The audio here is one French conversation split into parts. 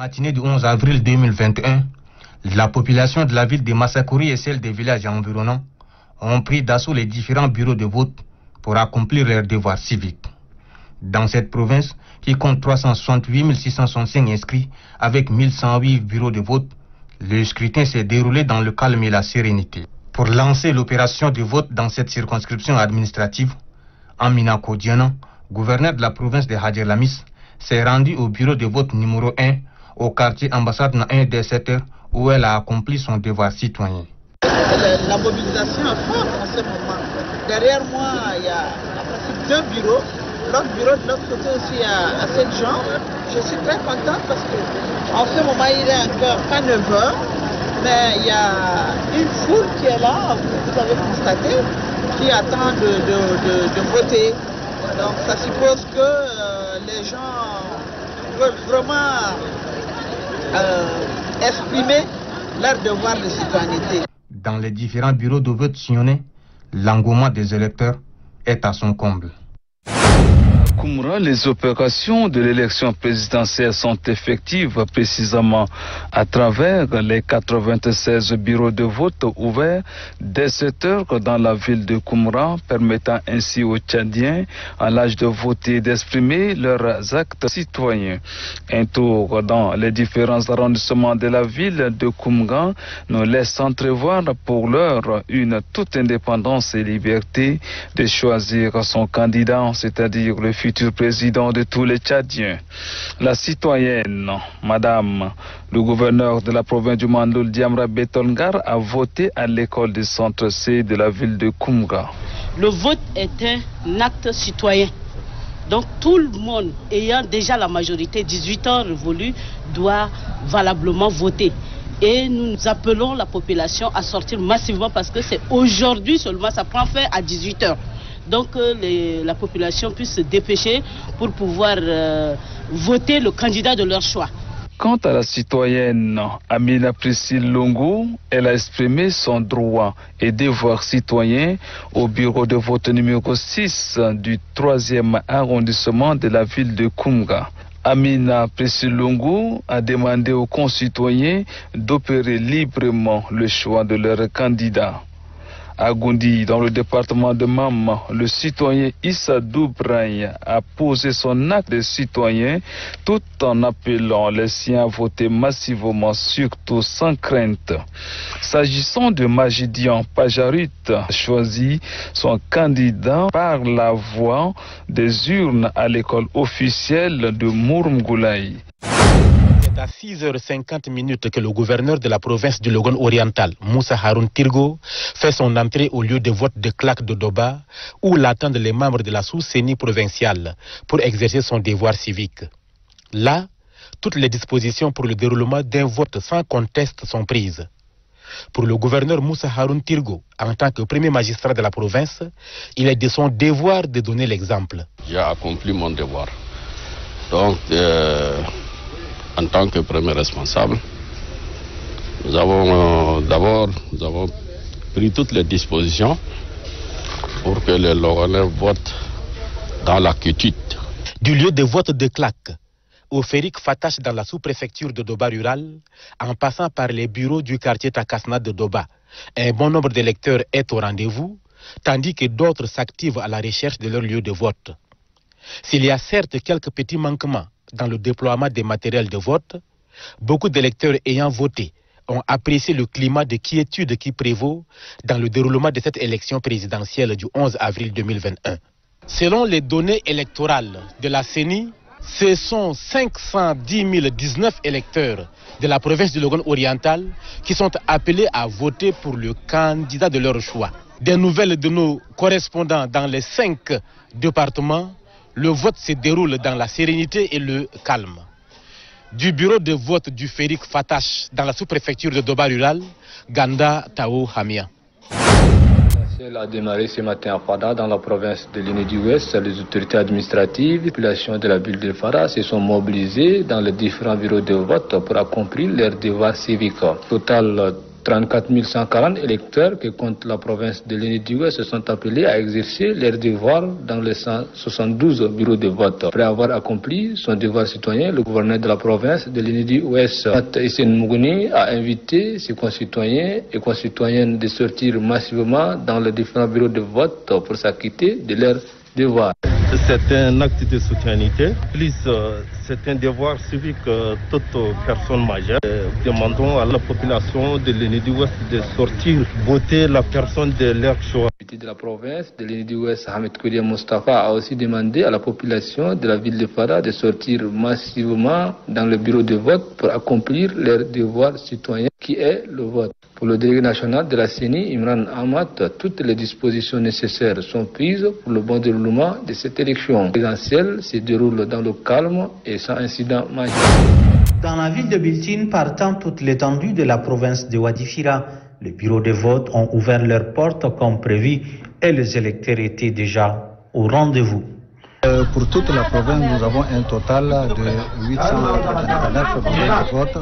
matinée du 11 avril 2021, la population de la ville de Massakouri et celle des villages environnants ont pris d'assaut les différents bureaux de vote pour accomplir leurs devoirs civiques. Dans cette province, qui compte 368 665 inscrits avec 1108 bureaux de vote, le scrutin s'est déroulé dans le calme et la sérénité. Pour lancer l'opération de vote dans cette circonscription administrative, Amina Kodiana, gouverneur de la province de Hadjer Lamis, s'est rendue au bureau de vote numéro 1 au quartier Ambassade na 1 des 7 heures où elle a accompli son devoir citoyen. La mobilisation est forte en ce moment. Derrière moi, il y a deux bureaux. L'autre bureau de l'autre côté aussi à 7 gens. Je suis très contente parce qu'en ce moment, il est encore pas 9 heures. Mais il y a une foule qui est là, vous avez constaté, qui attend de voter. Donc ça suppose que les gens veulent vraiment exprimer leur devoir de citoyenneté. Dans les différents bureaux de vote sillonnés, l'engouement des électeurs est à son comble. Koumra, les opérations de l'élection présidentielle sont effectives précisément à travers les 96 bureaux de vote ouverts dès 7 heures dans la ville de Koumra, permettant ainsi aux Tchadiens à l'âge de voter d'exprimer leurs actes citoyens. Un tour dans les différents arrondissements de la ville de Koumra nous laisse entrevoir pour l'heure une toute indépendance et liberté de choisir son candidat, c'est-à-dire le futur président de tous les Tchadiens. La citoyenne, Madame le gouverneur de la province du Mandoul, Diamra Betongar, a voté à l'école du centre C de la ville de Koumra. Le vote est un acte citoyen. Donc tout le monde ayant déjà la majorité, 18 ans révolus, doit valablement voter. Et nous appelons la population à sortir massivement parce que c'est aujourd'hui seulement, ça prend fin à 18 heures. Donc la population puisse se dépêcher pour pouvoir voter le candidat de leur choix. Quant à la citoyenne Amina Priscille Longo, elle a exprimé son droit et devoir citoyen au bureau de vote numéro 6 du 3e arrondissement de la ville de Koumra. Amina Priscille Longo a demandé aux concitoyens d'opérer librement le choix de leur candidat. À Gondi, dans le département de Mam, le citoyen Issa Doubraï a posé son acte de citoyen tout en appelant les siens à voter massivement, surtout sans crainte. S'agissant de Majidian Pajarit, a choisi son candidat par la voie des urnes à l'école officielle de Mourmgoulaye. C'est à 6h50 que le gouverneur de la province du Logone oriental, Moussa Haroun Tirgo, fait son entrée au lieu de vote de Claque de Doba, où l'attendent les membres de la sous-CENI provinciale pour exercer son devoir civique. Là, toutes les dispositions pour le déroulement d'un vote sans conteste sont prises. Pour le gouverneur Moussa Haroun Tirgo, en tant que premier magistrat de la province, il est de son devoir de donner l'exemple. J'ai accompli mon devoir. Donc, en tant que premier responsable, nous avons pris toutes les dispositions pour que les Logonnais votent dans la quiétude. Du lieu de vote de Claque au Férik Fatash dans la sous-préfecture de Doba rural, en passant par les bureaux du quartier Takasna de Doba, un bon nombre d'électeurs est au rendez-vous, tandis que d'autres s'activent à la recherche de leur lieu de vote. S'il y a certes quelques petits manquements dans le déploiement des matériels de vote, beaucoup d'électeurs ayant voté ont apprécié le climat de quiétude qui prévaut dans le déroulement de cette élection présidentielle du 11 avril 2021. Selon les données électorales de la CENI, ce sont 510 019 électeurs de la province du Logone oriental qui sont appelés à voter pour le candidat de leur choix. Des nouvelles de nos correspondants dans les 5 départements, le vote se déroule dans la sérénité et le calme. Du bureau de vote du Férik Fatash dans la sous-préfecture de Doba rural, Ganda Tao Hamia. Elle a démarré ce matin à Fada, dans la province de l'Union du Ouest. Les autorités administratives, les populations de la ville de Fada se sont mobilisées dans les différents bureaux de vote pour accomplir leurs devoirs civiques. Total 34 140 électeurs que compte la province de l'Eni du Ouest se sont appelés à exercer leurs devoirs dans les 172 bureaux de vote. Après avoir accompli son devoir citoyen, le gouverneur de la province de l'Eni du Ouest, Issène Mougouni, a invité ses concitoyens et concitoyennes de sortir massivement dans les différents bureaux de vote pour s'acquitter de leurs devoirs. C'est un acte de citoyenneté, plus c'est un devoir civique toute personne majeure. Demandons à la population de l'Eni du Ouest de sortir, voter la personne de leur choix. Le député de la province de l'Eni du Ouest, Ahmed Kouria Mustafa, a aussi demandé à la population de la ville de Fara de sortir massivement dans le bureau de vote pour accomplir leur devoir citoyen qui est le vote. Pour le délégué national de la CENI, Imran Ahmad, toutes les dispositions nécessaires sont prises pour le bon déroulement de cette élection. Présidentielle se déroule dans le calme et sans incident majeur. Dans la ville de Biltine, partant toute l'étendue de la province de Wadifira, les bureaux de vote ont ouvert leurs portes comme prévu et les électeurs étaient déjà au rendez-vous. Pour toute la province, nous avons un total de 889 bureaux de vote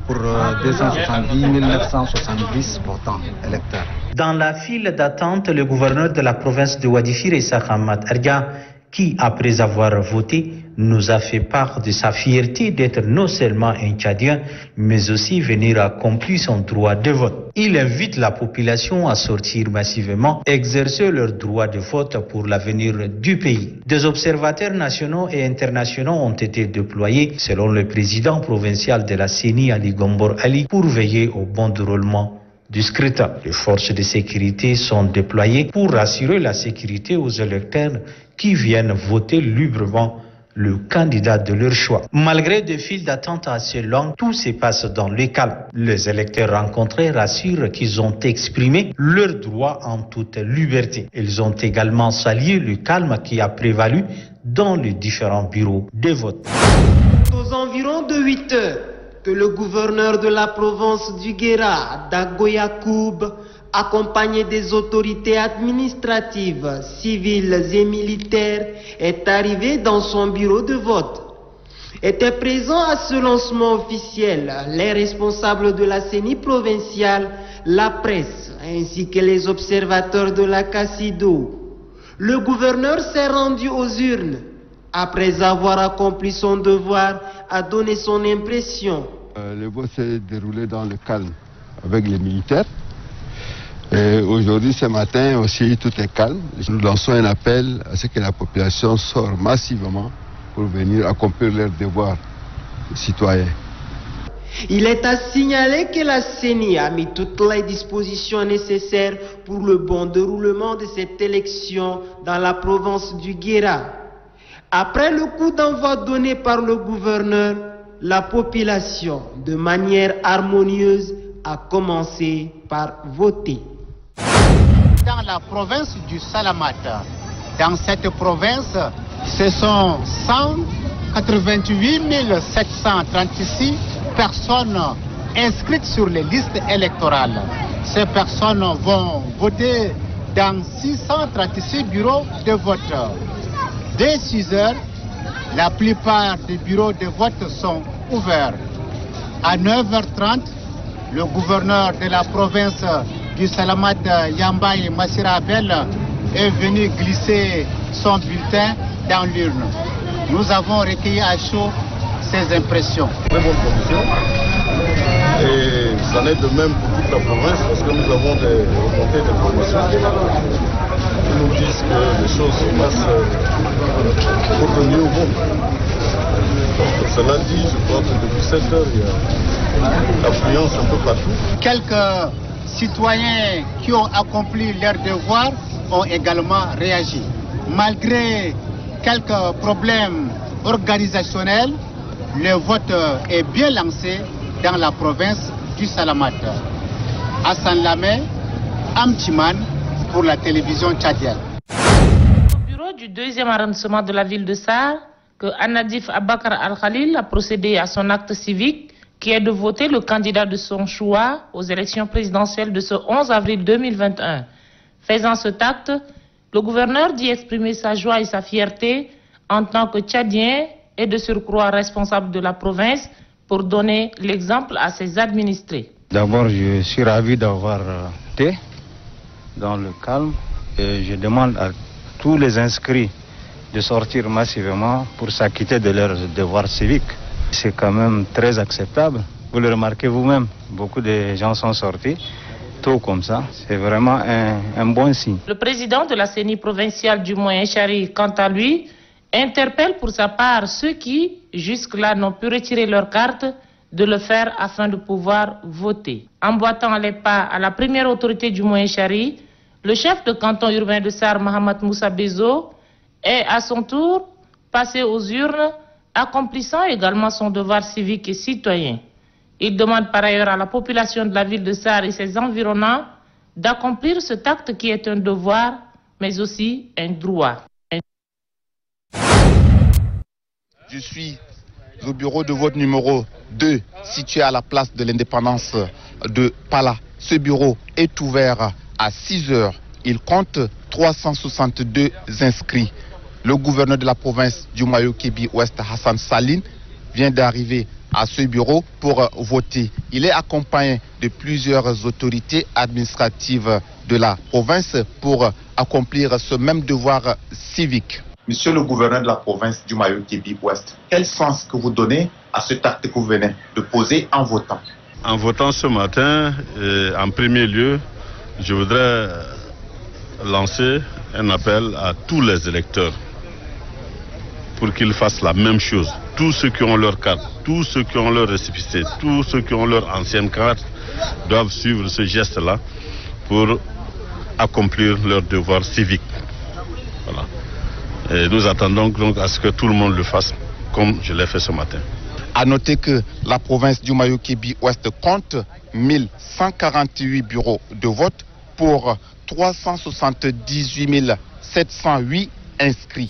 pour 270 970 votants électeurs. Dans la file d'attente, le gouverneur de la province de Wadifira, Issa Hamad Erga, qui, après avoir voté, nous a fait part de sa fierté d'être non seulement un Tchadien, mais aussi venir accomplir son droit de vote. Il invite la population à sortir massivement, exercer leur droit de vote pour l'avenir du pays. Des observateurs nationaux et internationaux ont été déployés, selon le président provincial de la CENI, Ali Gombor Ali, pour veiller au bon déroulement du scrutin. Les forces de sécurité sont déployées pour assurer la sécurité aux électeurs qui viennent voter librement le candidat de leur choix. Malgré des files d'attente assez longues, tout se passe dans le calme. Les électeurs rencontrés rassurent qu'ils ont exprimé leurs droits en toute liberté. Ils ont également salué le calme qui a prévalu dans les différents bureaux de vote. Aux environs de 8 heures, que le gouverneur de la province du Guéra, Dago Yacoub, accompagné des autorités administratives, civiles et militaires, est arrivé dans son bureau de vote. Étaient présents à ce lancement officiel les responsables de la CENI provinciale, la presse, ainsi que les observateurs de la CACIDO. Le gouverneur s'est rendu aux urnes. Après avoir accompli son devoir, a donné son impression. Le vote s'est déroulé dans le calme avec les militaires. Aujourd'hui, ce matin aussi, tout est calme. Nous lançons un appel à ce que la population sorte massivement pour venir accomplir leurs devoirs citoyens. Il est à signaler que la CENI a mis toutes les dispositions nécessaires pour le bon déroulement de cette élection dans la province du Guéra. Après le coup d'envoi donné par le gouverneur, la population, de manière harmonieuse, a commencé par voter. Dans la province du Salamata, dans cette province, ce sont 188 736 personnes inscrites sur les listes électorales. Ces personnes vont voter dans 636 bureaux de vote. Dès 6 heures, la plupart des bureaux de vote sont ouverts. À 9h30, le gouverneur de la province du Salamata, Yambaye Massira Abel, est venu glisser son bulletin dans l'urne. Nous avons recueilli à chaud ses impressions. Très bonne condition. Et ça n'est de même pour toute la province parce que nous avons des remontées d'informations qui nous disent que les choses se passent pour le mieux au monde. Donc, cela dit, je crois que depuis 7 heures, il y a l'affluence un peu partout. Quelques citoyens qui ont accompli leur devoir ont également réagi. Malgré quelques problèmes organisationnels, le vote est bien lancé dans la province du Salamata. Hassan Lamé, Amtiman, pour la télévision tchadienne. Au bureau du 2e arrondissement de la ville de Sarr, que Anadif Abakar Al-Khalil a procédé à son acte civique, qui est de voter le candidat de son choix aux élections présidentielles de ce 11 avril 2021. Faisant cet acte, le gouverneur dit exprimer sa joie et sa fierté en tant que Tchadien et de surcroît responsable de la province pour donner l'exemple à ses administrés. D'abord, je suis ravi d'avoir été dans le calme et je demande à tous les inscrits de sortir massivement pour s'acquitter de leurs devoirs civiques. C'est quand même très acceptable. Vous le remarquez vous-même, beaucoup de gens sont sortis tôt comme ça. C'est vraiment un bon signe. Le président de la CENI provinciale du Moyen-Chari, quant à lui, interpelle pour sa part ceux qui, jusque-là, n'ont pu retirer leur carte, de le faire afin de pouvoir voter. Emboîtant les pas à la première autorité du Moyen-Chari, le chef de canton urbain de Sarr, Mohamed Moussa Bezo, est à son tour passé aux urnes, accomplissant également son devoir civique et citoyen. Il demande par ailleurs à la population de la ville de Sarr et ses environnants d'accomplir cet acte qui est un devoir, mais aussi un droit. Je suis au bureau de vote numéro 2, situé à la place de l'indépendance de Pala. Ce bureau est ouvert à 6 heures. Il compte 362 inscrits. Le gouverneur de la province du Mayo-Kébi-Ouest, Hassan Saline, vient d'arriver à ce bureau pour voter. Il est accompagné de plusieurs autorités administratives de la province pour accomplir ce même devoir civique. Monsieur le gouverneur de la province du Mayo-Kébi-Ouest, quel sens que vous donnez à cet acte que vous venez de poser en votant? En votant ce matin, en premier lieu, je voudrais lancer un appel à tous les électeurs pour qu'ils fassent la même chose. Tous ceux qui ont leur carte, tous ceux qui ont leur récépissé, tous ceux qui ont leur ancienne carte doivent suivre ce geste-là pour accomplir leur devoir civique. Voilà. Et nous attendons donc à ce que tout le monde le fasse comme je l'ai fait ce matin. À noter que la province du Mayo-Kébi-Ouest compte 1148 bureaux de vote pour 378 708 inscrits.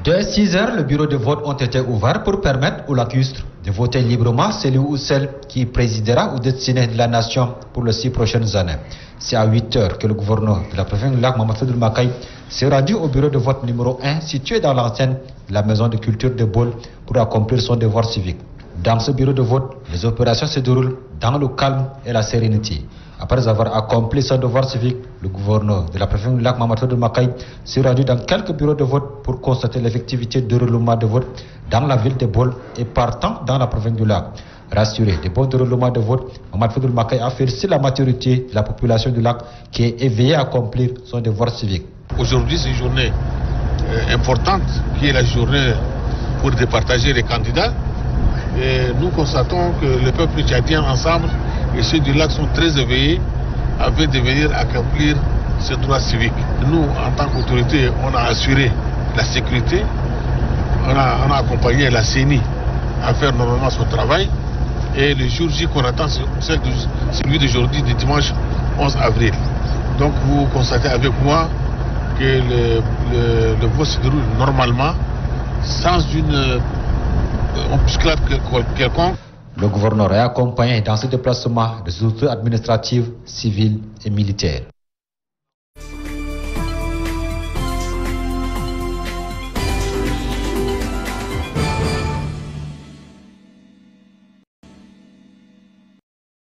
Dès 6 heures, les bureaux de vote ont été ouverts pour permettre aux lacustres de voter librement celui ou celle qui présidera ou destinée de la nation pour les 6 prochaines années. C'est à 8 heures que le gouverneur de la province du lac, Mohamed Fadul Makaï, s'est rendu au bureau de vote numéro 1 situé dans l'ancienne de la maison de culture de Bol pour accomplir son devoir civique. Dans ce bureau de vote, les opérations se déroulent dans le calme et la sérénité. Après avoir accompli son devoir civique, le gouverneur de la province du lac, Mohamed Fadul Makaï, s'est rendu dans quelques bureaux de vote pour constater l'effectivité de roulement de vote dans la ville de Bol et partant dans la province du lac. Rassuré des bons déroulements de vote, Mohamed Fadul Makaï a félicité la maturité de la population du lac qui est éveillée à accomplir son devoir civique. Aujourd'hui, c'est une journée importante qui est la journée pour départager les candidats. Et nous constatons que le peuple tchadien ensemble et ceux du lac sont très éveillés afin de venir accomplir ce droit civique. Nous, en tant qu'autorité, on a assuré la sécurité, on a accompagné la CENI à faire normalement son travail. Et le jour J qu'on attend, c'est celui d'aujourd'hui, de dimanche 11 avril. Donc vous constatez avec moi que le vote se déroule normalement, sans une embuscade quelconque. Le gouverneur est accompagné dans ce déplacement des autorités administratives, civiles et militaires.